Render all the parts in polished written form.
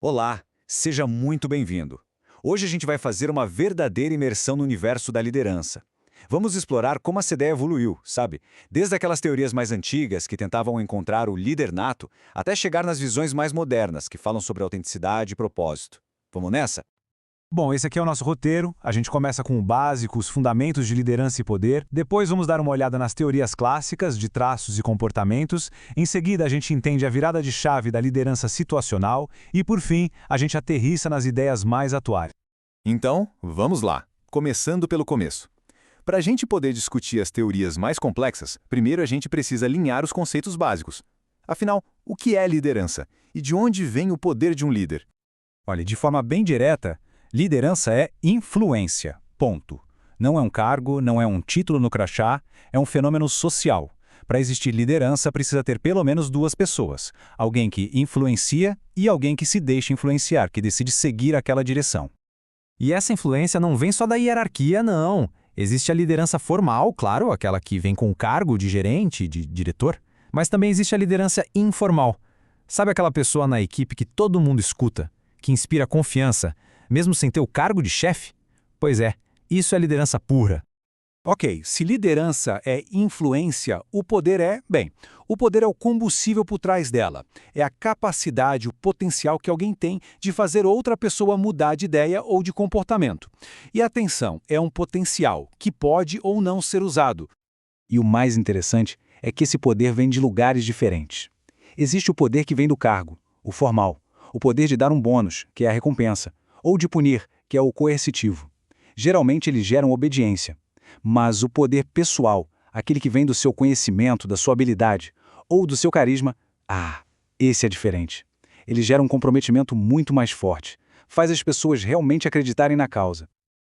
Olá, seja muito bem-vindo. Hoje a gente vai fazer uma verdadeira imersão no universo da liderança. Vamos explorar como essa ideia evoluiu, sabe? Desde aquelas teorias mais antigas que tentavam encontrar o líder nato, até chegar nas visões mais modernas que falam sobre autenticidade e propósito. Vamos nessa? Bom, esse aqui é o nosso roteiro. A gente começa com o básico, os fundamentos de liderança e poder. Depois vamos dar uma olhada nas teorias clássicas de traços e comportamentos. Em seguida, a gente entende a virada de chave da liderança situacional. E, por fim, a gente aterrissa nas ideias mais atuais. Então, vamos lá, começando pelo começo. Para a gente poder discutir as teorias mais complexas, primeiro a gente precisa alinhar os conceitos básicos. Afinal, o que é liderança? E de onde vem o poder de um líder? Olha, de forma bem direta, liderança é influência. Ponto. Não é um cargo, não é um título no crachá, é um fenômeno social. Para existir liderança, precisa ter pelo menos duas pessoas. Alguém que influencia e alguém que se deixa influenciar, que decide seguir aquela direção. E essa influência não vem só da hierarquia, não. Existe a liderança formal, claro, aquela que vem com o cargo de gerente, de diretor. Mas também existe a liderança informal. Sabe aquela pessoa na equipe que todo mundo escuta, que inspira confiança, mesmo sem ter o cargo de chefe? Pois é, isso é liderança pura. Ok, se liderança é influência, o poder o poder é o combustível por trás dela. É a capacidade, o potencial que alguém tem de fazer outra pessoa mudar de ideia ou de comportamento. E atenção, é um potencial que pode ou não ser usado. E o mais interessante é que esse poder vem de lugares diferentes. Existe o poder que vem do cargo, o formal, o poder de dar um bônus, que é a recompensa, ou de punir, que é o coercitivo. Geralmente eles geram obediência. Mas o poder pessoal, aquele que vem do seu conhecimento, da sua habilidade, ou do seu carisma, esse é diferente. Ele gera um comprometimento muito mais forte, faz as pessoas realmente acreditarem na causa.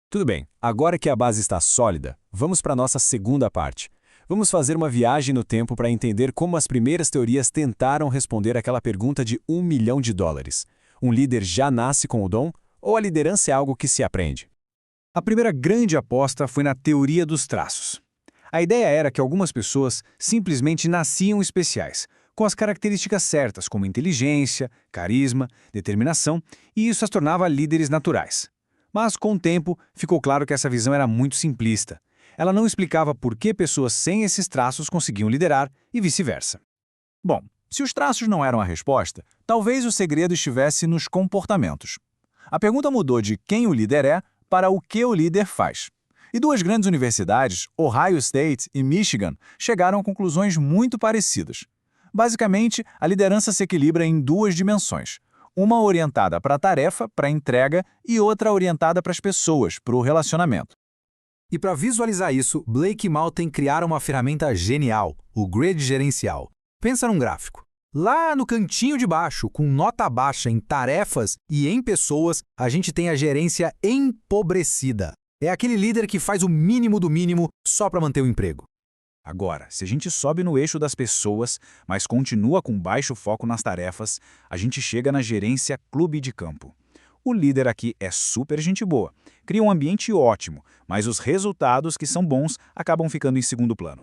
Tudo bem, agora que a base está sólida, vamos para a nossa segunda parte. Vamos fazer uma viagem no tempo para entender como as primeiras teorias tentaram responder aquela pergunta de $1 milhão. Um líder já nasce com o dom, ou a liderança é algo que se aprende? A primeira grande aposta foi na teoria dos traços. A ideia era que algumas pessoas simplesmente nasciam especiais, com as características certas, como inteligência, carisma, determinação, e isso as tornava líderes naturais. Mas, com o tempo, ficou claro que essa visão era muito simplista. Ela não explicava por que pessoas sem esses traços conseguiam liderar e vice-versa. Bom, se os traços não eram a resposta, talvez o segredo estivesse nos comportamentos. A pergunta mudou de quem o líder é para o que o líder faz. E duas grandes universidades, Ohio State e Michigan, chegaram a conclusões muito parecidas. Basicamente, a liderança se equilibra em duas dimensões. Uma orientada para a tarefa, para a entrega, e outra orientada para as pessoas, para o relacionamento. E para visualizar isso, Blake e Malten criaram uma ferramenta genial, o Grid Gerencial. Pensa num gráfico. Lá no cantinho de baixo, com nota baixa em tarefas e em pessoas, a gente tem a gerência empobrecida. É aquele líder que faz o mínimo do mínimo só para manter o emprego. Agora, se a gente sobe no eixo das pessoas, mas continua com baixo foco nas tarefas, a gente chega na gerência clube de campo. O líder aqui é super gente boa, cria um ambiente ótimo, mas os resultados que são bons acabam ficando em segundo plano.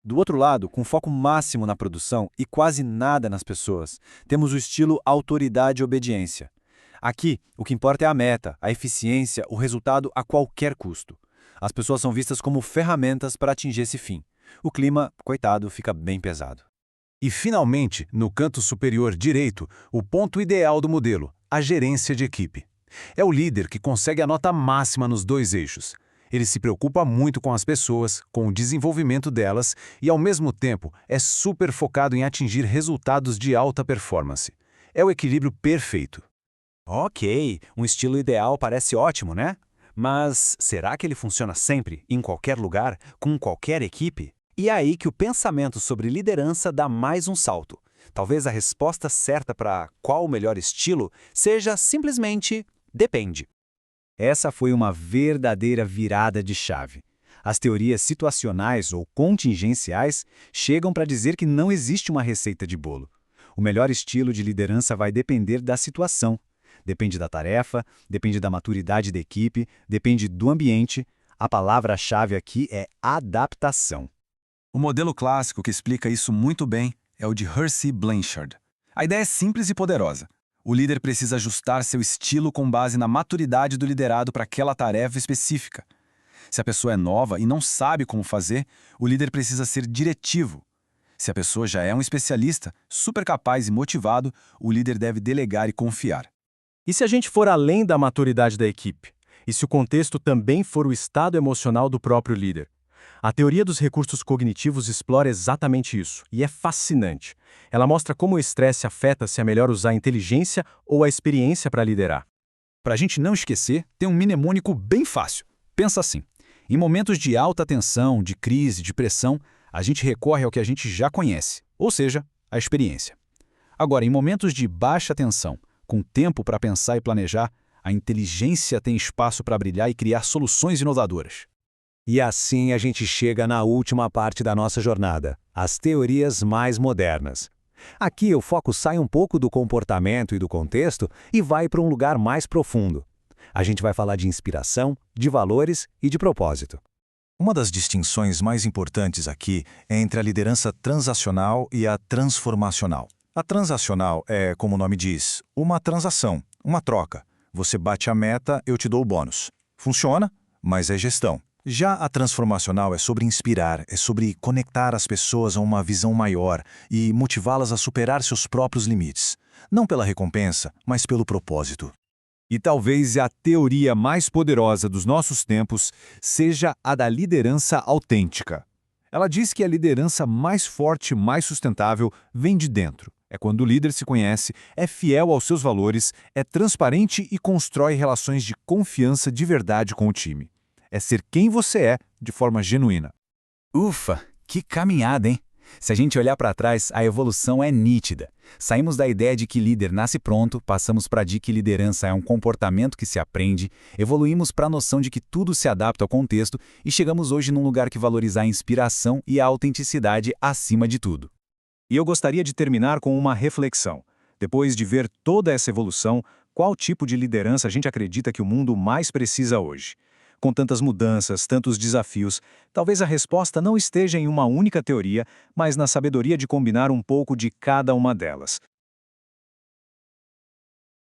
Do outro lado, com foco máximo na produção e quase nada nas pessoas, temos o estilo autoridade e obediência. Aqui, o que importa é a meta, a eficiência, o resultado a qualquer custo. As pessoas são vistas como ferramentas para atingir esse fim. O clima, coitado, fica bem pesado. E, finalmente, no canto superior direito, o ponto ideal do modelo, a gerência de equipe. É o líder que consegue a nota máxima nos dois eixos. Ele se preocupa muito com as pessoas, com o desenvolvimento delas e, ao mesmo tempo, é super focado em atingir resultados de alta performance. É o equilíbrio perfeito. Ok, um estilo ideal parece ótimo, né? Mas será que ele funciona sempre, em qualquer lugar, com qualquer equipe? E é aí que o pensamento sobre liderança dá mais um salto. Talvez a resposta certa para qual o melhor estilo seja simplesmente depende. Essa foi uma verdadeira virada de chave. As teorias situacionais ou contingenciais chegam para dizer que não existe uma receita de bolo. O melhor estilo de liderança vai depender da situação. Depende da tarefa, depende da maturidade da equipe, depende do ambiente. A palavra-chave aqui é adaptação. O modelo clássico que explica isso muito bem é o de Hersey Blanchard. A ideia é simples e poderosa. O líder precisa ajustar seu estilo com base na maturidade do liderado para aquela tarefa específica. Se a pessoa é nova e não sabe como fazer, o líder precisa ser diretivo. Se a pessoa já é um especialista, super capaz e motivado, o líder deve delegar e confiar. E se a gente for além da maturidade da equipe? E se o contexto também for o estado emocional do próprio líder? A teoria dos recursos cognitivos explora exatamente isso, e é fascinante. Ela mostra como o estresse afeta se é melhor usar a inteligência ou a experiência para liderar. Para a gente não esquecer, tem um mnemônico bem fácil. Pensa assim, em momentos de alta tensão, de crise, de pressão, a gente recorre ao que a gente já conhece, ou seja, a experiência. Agora, em momentos de baixa tensão, com tempo para pensar e planejar, a inteligência tem espaço para brilhar e criar soluções inovadoras. E assim a gente chega na última parte da nossa jornada, as teorias mais modernas. Aqui o foco sai um pouco do comportamento e do contexto e vai para um lugar mais profundo. A gente vai falar de inspiração, de valores e de propósito. Uma das distinções mais importantes aqui é entre a liderança transacional e a transformacional. A transacional é, como o nome diz, uma transação, uma troca. Você bate a meta, eu te dou o bônus. Funciona, mas é gestão. Já a transformacional é sobre inspirar, é sobre conectar as pessoas a uma visão maior e motivá-las a superar seus próprios limites. Não pela recompensa, mas pelo propósito. E talvez a teoria mais poderosa dos nossos tempos seja a da liderança autêntica. Ela diz que a liderança mais forte, mais sustentável, vem de dentro. É quando o líder se conhece, é fiel aos seus valores, é transparente e constrói relações de confiança de verdade com o time. É ser quem você é, de forma genuína. Ufa, que caminhada, hein? Se a gente olhar para trás, a evolução é nítida. Saímos da ideia de que líder nasce pronto, passamos para de que liderança é um comportamento que se aprende, evoluímos para a noção de que tudo se adapta ao contexto e chegamos hoje num lugar que valoriza a inspiração e a autenticidade acima de tudo. E eu gostaria de terminar com uma reflexão. Depois de ver toda essa evolução, qual tipo de liderança a gente acredita que o mundo mais precisa hoje? Com tantas mudanças, tantos desafios, talvez a resposta não esteja em uma única teoria, mas na sabedoria de combinar um pouco de cada uma delas.